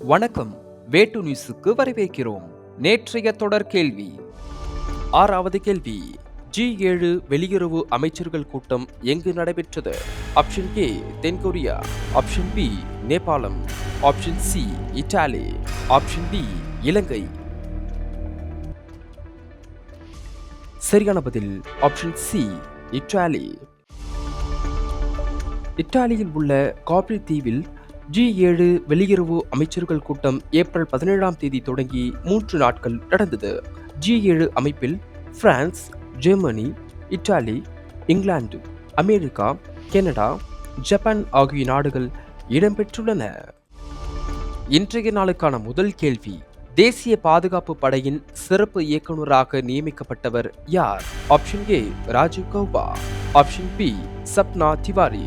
வணக்கம். வேட்டு நியூஸுக்கு வரவேற்கிறோம். நேற்றைய தொடர் கேள்வி. 6வது கேள்வி. G7 வெளியுறவு அமைச்சர்கள் கூட்டம் எங்கு நடைபெற்றது? ஆப்ஷன் ஏ தென்கொரியா, ஆப்ஷன் பி நேபாளம், ஆப்ஷன் சி இத்தாலி, ஆப்ஷன் டி இலங்கை. சரியான பதில் ஆப்ஷன் சி இத்தாலி. இத்தாலியில் உள்ள காப்ரி தீவில் G7 வெளியுறவு அமைச்சர்கள் கூட்டம் ஏப்ரல் 17ஆம் தேதி தொடங்கி 3 நாட்கள் நடந்தது. G7 அமைப்பில் France, Germany, Italy, England, America, Canada, Japan ஆகிய நாடுகள் இடம்பெற்றுள்ளன. இன்றைய நாளுக்கான முதல் கேள்வி. தேசிய பாதுகாப்பு படையின் சிறப்பு இயக்குநராக நியமிக்கப்பட்டவர் யார்? Option A Rajiv Gauba, option B Sapna Tiwari,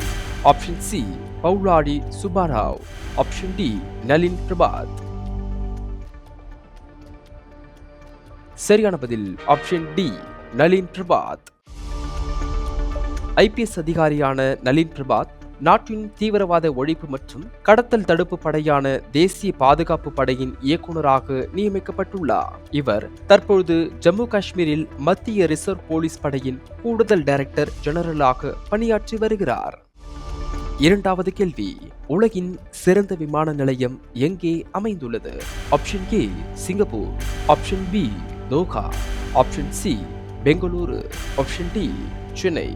option C Pauladi Subbarao, option D Nalin Prabhat. சரியான பதில் option D Nalin Prabhat. IPS அதிகாரியான நளின் பிரபாத் நாட்டின் தீவிரவாத ஒழிப்பு மற்றும் கடத்தல் தடுப்பு படையான தேசிய பாதுகாப்பு படையின் இயக்குநராக நியமிக்கப்பட்டுள்ளார். இவர் தற்பொழுது ஜம்மு காஷ்மீரில் மத்திய ரிசர்வ் போலீஸ் படையின் கூடுதல் டைரக்டர் ஜெனரலாக பணியாற்றி வருகிறார். இரண்டாவது கேள்வி. உலகின் சிறந்த விமான நிலையம் எங்கே அமைந்துள்ளது? Option A Singapore, option B Doha, option C Bengaluru, option D Chennai.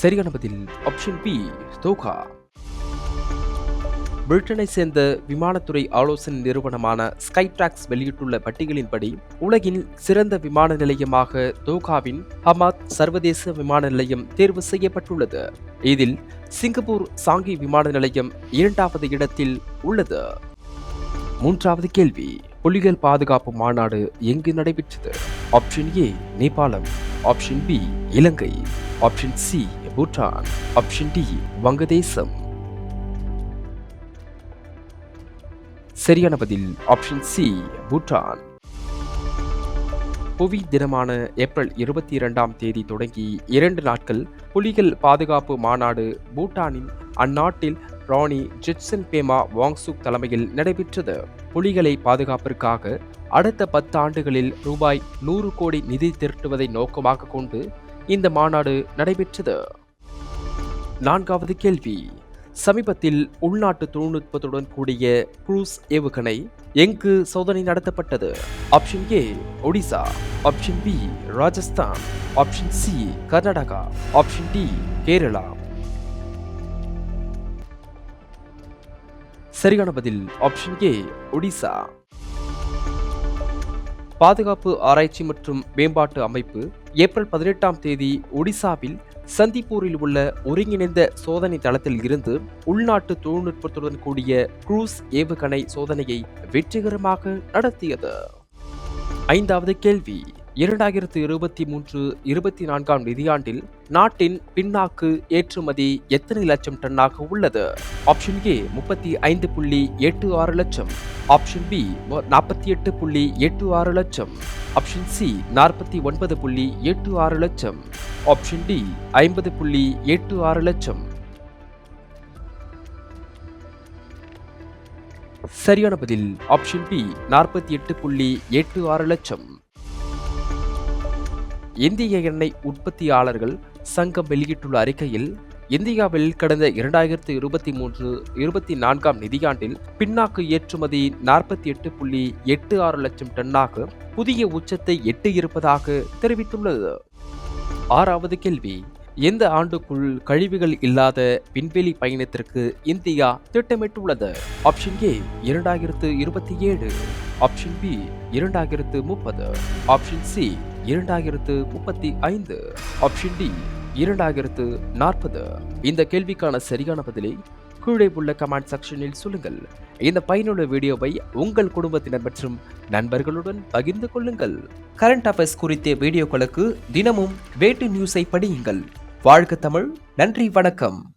சரியான பதில் ஆப்ஷன் பி தோஹா. பிரிட்டனை சேர்ந்த விமானத்துறை ஆலோசனை நிறுவனமான ஸ்கைட்ராக்ஸ் வெளியிட்டுள்ள பட்டியலின்படி உலகின் சிறந்த விமான நிலையமாக தோஹாவின் ஹமாத் சர்வதேச விமான நிலையம் தேர்வு செய்யப்பட்டுள்ளது. இதில் சிங்கப்பூர் சாங்கி விமான நிலையம் 2வது இடத்தில் உள்ளது. மூன்றாவது கேள்வி. புலிகள் பாதுகாப்பு மாநாடு எங்கு நடைபெற்றது? Option A Nepal, option B Ilangai, option C Bhutan, option D Vangadesam. சரியான பதில் ஆப்ஷன் சி பூட்டான். புவி தினமான ஏப்ரல் 22ஆம் தேதி தொடங்கி 2 நாட்கள் புலிகள் பாதுகாப்பு மாநாடு பூட்டானின் அந்நாட்டில் ராணி ஜெட்சன் பேமா வாங்சுக் தலைமையில் நடைபெற்றது. புலிகளை பாதுகாப்பிற்காக அடுத்த 10 ஆண்டுகளில் ரூபாய் 100 கோடி நிதி திரட்டுவதை நோக்கமாக கொண்டு இந்த மாநாடு நடைபெற்றது. நான்காவது கேள்வி. சமீபத்தில் உள்நாட்டு தொழில்நுட்பத்துடன் கூடிய குரூஸ் ஏவுகணை எங்கு சோதனை நடத்தப்பட்டது? Option A Odisha, option B Rajasthan, option C Karnataka, option D Kerala. சரியான பதில் ஆப்ஷன் ஏ ஒடிசா. பாதுகாப்பு ஆராய்ச்சி மற்றும் மேம்பாட்டு அமைப்பு ஏப்ரல் 18ஆம் தேதி ஒடிசாவில் சந்திப்பூரில் உள்ள ஒருங்கிணைந்த சோதனை தளத்தில் இருந்து உள்நாட்டு தொழில்நுட்பத்துடன் கூடிய குரூஸ் ஏவுகணை சோதனையை வெற்றிகரமாக நடத்தியது. ஐந்தாவது கேள்வி. 2023-24ஆம் நிதியாண்டில் நாட்டின் பின்னாக்கு ஏற்றுமதி எத்தனை லட்சம் டன்னாக உள்ளது? ஆப்ஷன் ஏ 35.86 லட்சம், ஆப்ஷன் பி 48.86 லட்சம், ஆப்ஷன் சி 49.86 லட்சம், ஆப்ஷன் டி 50.86 லட்சம். சரியான பதில் ஆப்ஷன் பி 48.86 லட்சம். இந்திய எண்ணெய் உற்பத்தியாளர்கள் சங்கம் வெளியிட்டுள்ள அறிக்கையில் இந்தியாவில் கடந்த 2023-24ஆம் நிதியாண்டில் பின்னாக்கு ஏற்றுமதி 48.86 லட்சம் டன்னாக புதிய உச்சத்தை எட்டியிருப்பதாக தெரிவித்துள்ளது. ஆறாவது கேள்வி. எந்த ஆண்டுக்குள் கழிவுகள் இல்லாத விண்வெளி பயணத்திற்கு இந்தியா திட்டமிட்டுள்ளது? Option A 2027, option B 2030, option C 2035, option D 2040. இந்த கேள்விக்கான சரியான பதிலை கீழே உள்ள கமெண்ட் செக்ஷனில் சொல்லுங்கள். இந்த பயனுள்ள வீடியோவை உங்கள் குடும்பத்தினர் மற்றும் நண்பர்களுடன் பகிர்ந்து கொள்ளுங்கள். கரண்ட் அஃபேர்ஸ் குறித்த வீடியோக்களுக்கு தினமும் வேட்டு நியூஸை படியுங்கள். வாழ்க தமிழ். நன்றி, வணக்கம்.